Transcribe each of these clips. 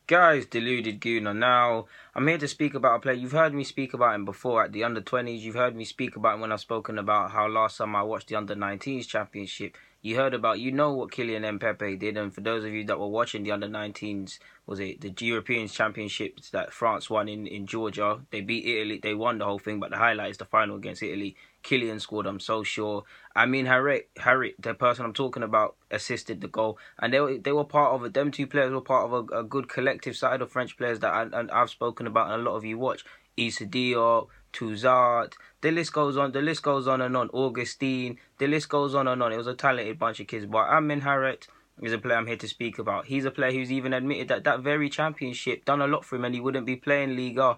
Guys, deluded Gooner. Now, I'm here to speak about a player. You've heard me speak about him before at the under-20s. You've heard me speak about him when I've spoken about how last time I watched the under-19s championship. You heard about, what Kylian Mbappe did. And for those of you that were watching the under-19s, was it the European Championships that France won in Georgia? They beat Italy. They won the whole thing, but the highlight is the final against Italy. Kylian scored, I'm so sure. Amine Harit, the person I'm talking about, assisted the goal. And they were part of it. Them two players were part of a good collective side of French players that I've spoken about and a lot of you watch. Issa Diop, Touzard, the list goes on and on. Augustine, the list goes on and on. It was a talented bunch of kids. But Amine Harit is a player I'm here to speak about. He's a player who's even admitted that very championship done a lot for him and he wouldn't be playing Liga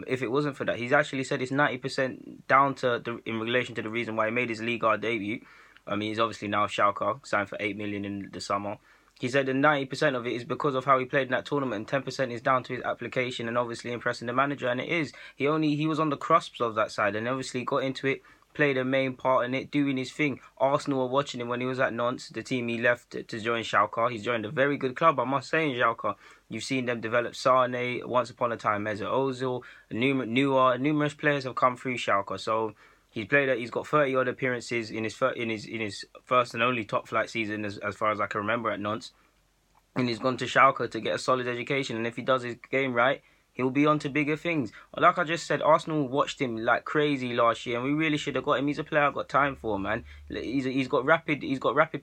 if it wasn't for that. He's actually said it's 90% down to in relation to the reason why he made his Liga debut. He's obviously now Schalke, signed for 8 million in the summer. He said that 90% of it is because of how he played in that tournament, and 10% is down to his application and obviously impressing the manager. And it is. He was on the cusps of that side and obviously got into it, played a main part in it, doing his thing. Arsenal were watching him when he was at Nantes, the team he left to join Schalke. He's joined a very good club, I must say, in Schalke. You've seen them develop Sane, once upon a time Mesut Ozil, numerous players have come through Schalke. So he's got 30 odd appearances in his first and only top flight season as far as I can remember at Nantes. And he's gone to Schalke to get a solid education. And if he does his game right, he'll be on to bigger things. Like I just said, Arsenal watched him like crazy last year, and we really should have got him. He's a player I've got time for, man. He's got rapid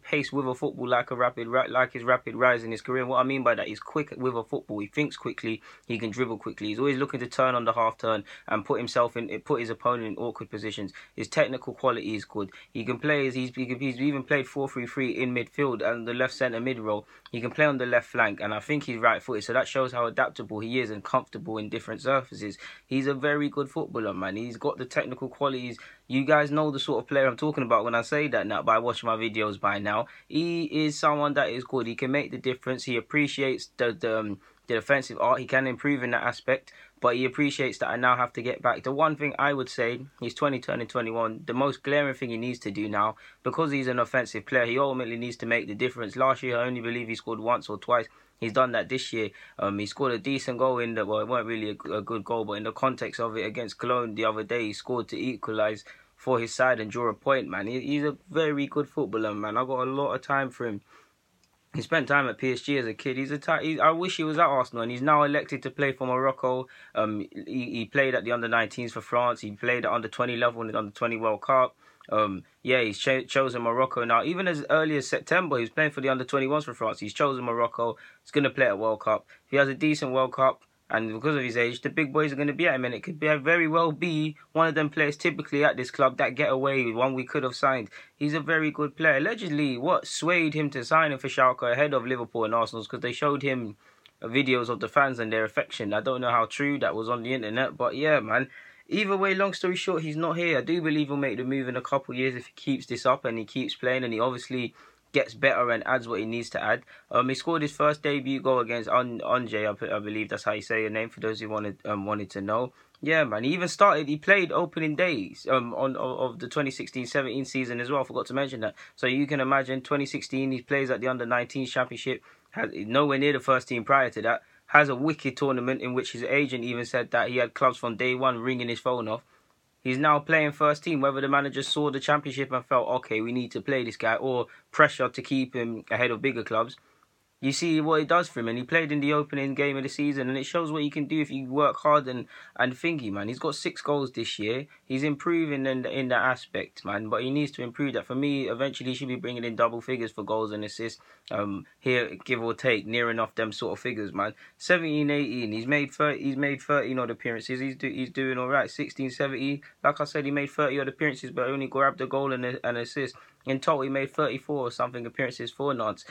pace with a football, like his rapid rise in his career. And what I mean by that, he's quick with a football. He thinks quickly. He can dribble quickly. He's always looking to turn on the half turn and put his opponent in awkward positions. His technical quality is good. He can play. He's even played 4-3-3 in midfield and the left centre mid role. He can play on the left flank, and I think he's right-footed, so that shows how adaptable he is and comfortable in different surfaces. He's a very good footballer, man. He's got the technical qualities. You guys know the sort of player I'm talking about when I say that now, by watching my videos by now. He is someone that is good. He can make the difference. He appreciates the defensive art. He can improve in that aspect, but he appreciates that I now have to get back. The one thing I would say, he's 20 turning 21, the most glaring thing he needs to do now, because he's an offensive player, he ultimately needs to make the difference. Last year, I only believe he scored once or twice. He's done that this year. He scored a decent goal it weren't really a good goal, but in the context of it against Cologne the other day, he scored to equalise for his side and draw a point, man. He's a very good footballer, man. I got a lot of time for him. He spent time at PSG as a kid. I wish he was at Arsenal, and he's now elected to play for Morocco. He played at the under-19s for France. He played at under-20 level in the under-20 World Cup. He's chosen Morocco now. Even as early as September, he was playing for the under-21s for France. He's chosen Morocco. He's going to play at World Cup. If he has a decent World Cup, and because of his age, the big boys are going to be at him, and it could very well be one of them players typically at this club that get away with one we could have signed. He's a very good player. Allegedly, what swayed him to sign him for Schalke ahead of Liverpool and Arsenal is because they showed him videos of the fans and their affection. I don't know how true that was on the internet, but yeah, man. Either way, long story short, he's not here. I do believe he'll make the move in a couple of years if he keeps this up and he keeps playing, and he obviously gets better and adds what he needs to add. He scored his first debut goal against Anje, I believe that's how you say your name, for those who wanted to know. Yeah, man. He played opening days of the 2016-17 season as well. I forgot to mention that. So you can imagine 2016, he plays at the under-19 championship, has nowhere near the first team prior to that, has a wicked tournament in which his agent even said that he had clubs from day one ringing his phone off. He's now playing first team, whether the manager saw the championship and felt, okay, we need to play this guy, or pressure to keep him ahead of bigger clubs. You see what it does for him, and he played in the opening game of the season, and it shows what you can do if you work hard and thingy, man. He's got 6 goals this year. He's improving in that aspect, man, but he needs to improve that. For me, eventually he should be bringing in double figures for goals and assists. Here, give or take, near enough them sort of figures, man. 17, 18, he's made 13 odd appearances. He's doing all right. 16, 17, like I said, he made 30 odd appearances, but only grabbed a goal and an assist. In total, he made 34 or something appearances for Nantes.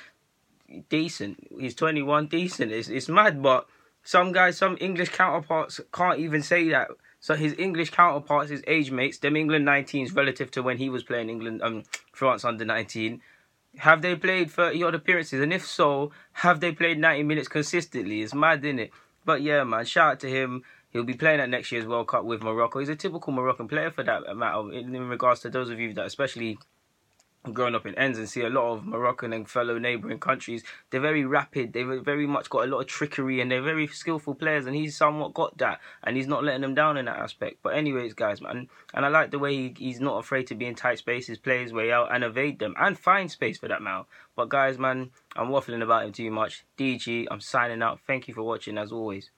Decent. He's 21. Decent. It's mad, but some English counterparts can't even say that. So his English counterparts, his age mates, them England 19s relative to when he was playing France under 19, have they played 30 odd appearances? And if so, have they played 90 minutes consistently? It's mad, isn't it? But yeah, man, shout out to him. He'll be playing at next year's World Cup with Morocco. He's a typical Moroccan player for that matter. In regards to those of you that especially growing up in ends and see a lot of Moroccan and fellow neighbouring countries. They're very rapid. They've very much got a lot of trickery, and they're very skillful players. And he's somewhat got that, and he's not letting them down in that aspect. But anyways, guys, man, and I like the way he's not afraid to be in tight spaces, play his way out, and evade them, and find space for that matter. But guys, man, I'm waffling about him too much. DG, I'm signing out. Thank you for watching as always.